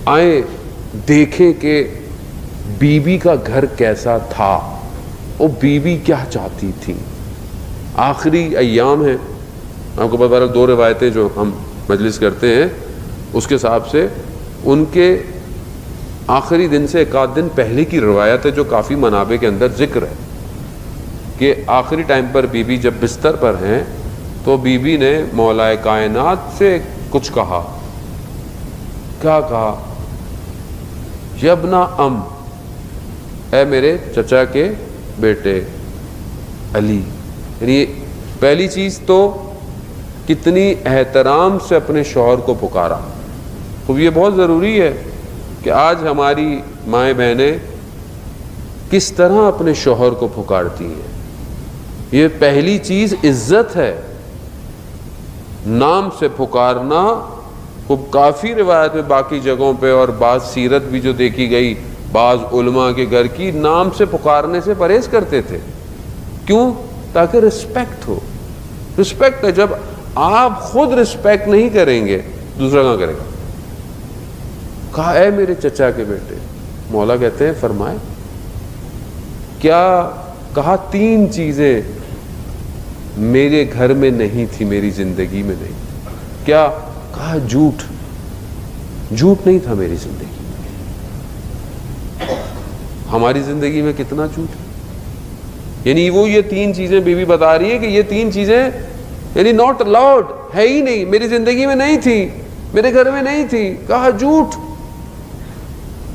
آئیں دیکھیں کہ بیوی کا گھر کیسا تھا، وہ بیوی کیا چاہتی تھی. آخری ایام ہیں، آپ کو پتہ ہے 2 روایتیں جو ہم مجلس کرتے ہیں اس کے حساب سے ان کے آخری دن سے 1 آدھ دن پہلے کی روایت ہے جو کافی منابع کے اندر ذکر ہے کہ آخری ٹائم پر بیوی جب بستر پر ہیں تو بیوی نے مولا کائنات سے کچھ کہا. کیا کہا؟ یبنا ام، اے میرے چچا کے بیٹے علی. یعنی پہلی چیز تو کتنی احترام سے اپنے شوہر کو پکارا. تو یہ بہت ضروری ہے کہ آج ہماری مائیں بہنیں کس طرح اپنے شوہر کو پکارتی ہیں. یہ پہلی چیز عزت ہے، نام سے پکارنا. خوب کافی روایت میں باقی جگہوں پہ اور بعض سیرت بھی جو دیکھی گئی، بعض علماء کے گھر کی نام سے پکارنے سے پرہیز کرتے تھے. کیوں؟ تاکہ رسپیکٹ ہو. رسپیکٹ ہے. جب آپ خود رسپیکٹ نہیں کریں گے دوسرا کہاں کرے گا؟ کہا اے میرے چچا کے بیٹے. مولا کہتے ہیں فرمائے کیا؟ کہا 3 چیزیں میرے گھر میں نہیں تھی، میری زندگی میں نہیں. کیا؟ کہا جھوٹ. جھوٹ نہیں تھا میری زندگی میں. ہماری زندگی میں کتنا جھوٹ ہے. یعنی وہ یہ 3 چیزیں بیوی بتا رہی ہے کہ یہ 3 چیزیں یعنی ناٹ الاؤڈ، ہے ہی نہیں، میری زندگی میں نہیں تھی، میرے گھر میں نہیں تھی. کہا جھوٹ.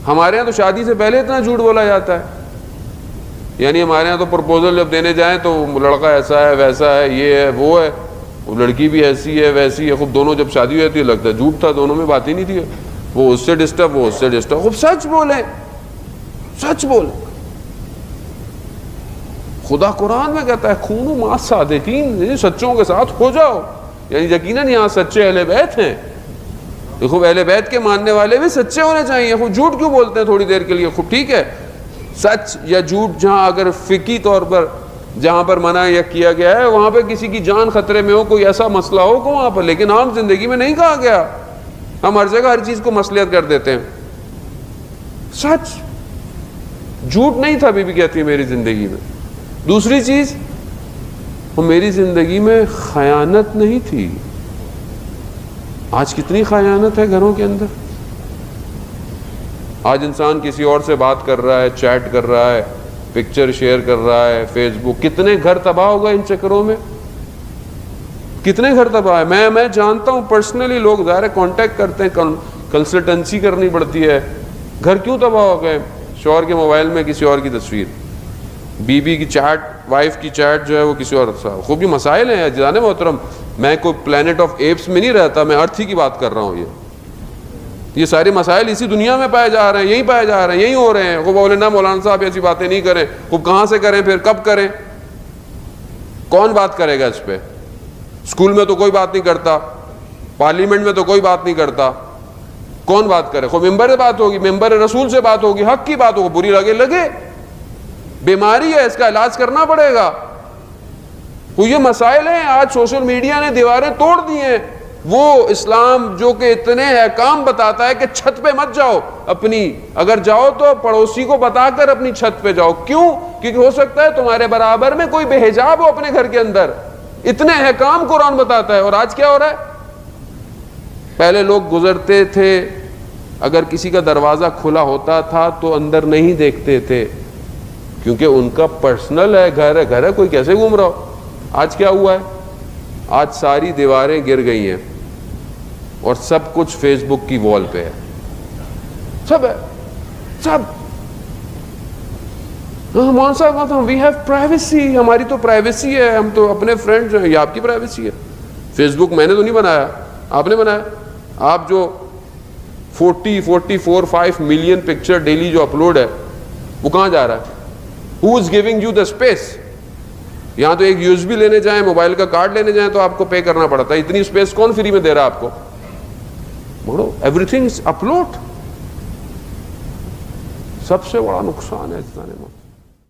ہمارے ہاں تو شادی سے پہلے اتنا جھوٹ بولا جاتا ہے. یعنی ہمارے ہاں تو پرپوزل جب دینے جائیں تو لڑکا ایسا ہے، ویسا ہے، یہ ہے، وہ ہے، وہ لڑکی بھی ایسی ہے، ویسی ہے. خوب دونوں جب شادی ہوئی جاتی ہے لگتا ہے جھوٹ تھا، دونوں میں بات ہی نہیں تھی. وہ اس سے ڈسٹرب، وہ اس سے ڈسٹرب. خوب سچ بولیں، سچ بولیں. خدا قرآن میں کہتا ہے خونوا مع الصادقین، سچوں کے ساتھ ہو جاؤ. یعنی یقیناً یہاں سچے اہل بیت ہیں. خوب اہل بیت کے ماننے والے بھی سچے ہونے چاہیے. خوب جھوٹ کیوں بولتے ہیں تھوڑی دیر کے لیے؟ خوب ٹھیک ہے، سچ یا جھوٹ جہاں اگر فقہی طور پر جہاں پر منع یا کیا گیا ہے وہاں پہ کسی کی جان خطرے میں ہو، کوئی ایسا مسئلہ ہو کو وہاں پر. لیکن عام زندگی میں نہیں کہا گیا. ہم ہر جگہ ہر چیز کو مصلحت کر دیتے ہیں. سچ، جھوٹ نہیں تھا بیوی کہتی ہے میری زندگی میں. دوسری چیز، وہ میری زندگی میں خیانت نہیں تھی. آج کتنی خیانت ہے گھروں کے اندر. آج انسان کسی اور سے بات کر رہا ہے، چیٹ کر رہا ہے، پکچر شیئر کر رہا ہے فیس بک. کتنے گھر تباہ ہو گئے ان چکروں میں، کتنے گھر تباہ ہے. میں جانتا ہوں پرسنلی، لوگ ظاہر ہے کانٹیکٹ کرتے ہیں، کنسلٹنسی کرنی پڑتی ہے. گھر کیوں تباہ ہو گئے؟ شوہر کے موبائل میں کسی اور کی تصویر، بیوی کی چیٹ، وائف کی چیٹ جو ہے وہ کسی اور. خوب یہ مسائل ہیں جان محترم. میں کوئی پلانٹ آف ایپس میں نہیں رہتا، میں ارتھ ہی کی بات کر رہا ہوں. یہ سارے مسائل اسی دنیا میں پائے جا رہے ہیں، یہی پائے جا رہے ہیں، یہی ہو رہے ہیں. وہ بولے نا مولانا صاحب ایسی باتیں نہیں کریں. خوب کہاں سے کریں پھر، کب کریں، کون بات کرے گا اس پہ؟ اسکول میں تو کوئی بات نہیں کرتا، پارلیمنٹ میں تو کوئی بات نہیں کرتا، کون بات کرے؟ خوب ممبر سے بات ہوگی، ممبر رسول سے بات ہوگی، حق کی بات ہوگی. بری لگے، بیماری ہے، اس کا علاج کرنا پڑے گا. وہ یہ مسائل ہیں. آج سوشل میڈیا نے دیواریں توڑ دی ہیں. وہ اسلام جو کہ اتنے احکام بتاتا ہے کہ چھت پہ مت جاؤ اپنی، اگر جاؤ تو پڑوسی کو بتا کر اپنی چھت پہ جاؤ. کیوں؟ کیونکہ ہو سکتا ہے تمہارے برابر میں کوئی بے حجاب ہو اپنے گھر کے اندر. اتنے احکام قرآن بتاتا ہے. اور آج کیا ہو رہا ہے؟ پہلے لوگ گزرتے تھے، اگر کسی کا دروازہ کھلا ہوتا تھا تو اندر نہیں دیکھتے تھے کیونکہ ان کا پرسنل ہے، گھر ہے، کوئی کیسے گھوم رہا ہو. آج کیا ہوا ہے؟ آج ساری دیواریں گر گئی ہیں اور سب کچھ فیس بک کی وال پہ ہے. سب ہے، سب. مولانا صاحب وی ہیو پرائیویسی، ہماری تو پرائیویسی ہے، ہم تو اپنے فرینڈ جو ہیں. یہ آپ کی پرائیویسی ہے. فیس بک میں نے تو نہیں بنایا، آپ نے بنایا. آپ جو 44-45 ملین پکچر ڈیلی جو اپلوڈ ہے وہ کہاں جا رہا ہے؟ Who is giving you the space؟ یہاں تو ایک USB لینے جائیں، موبائل کا کارڈ لینے جائیں تو آپ کو پے کرنا پڑتا ہے. اتنی اسپیس کون فری میں دے رہا آپ کو؟ بڑو ایوری تھنگ از اپلوڈ. سب سے بڑا نقصان ہے اس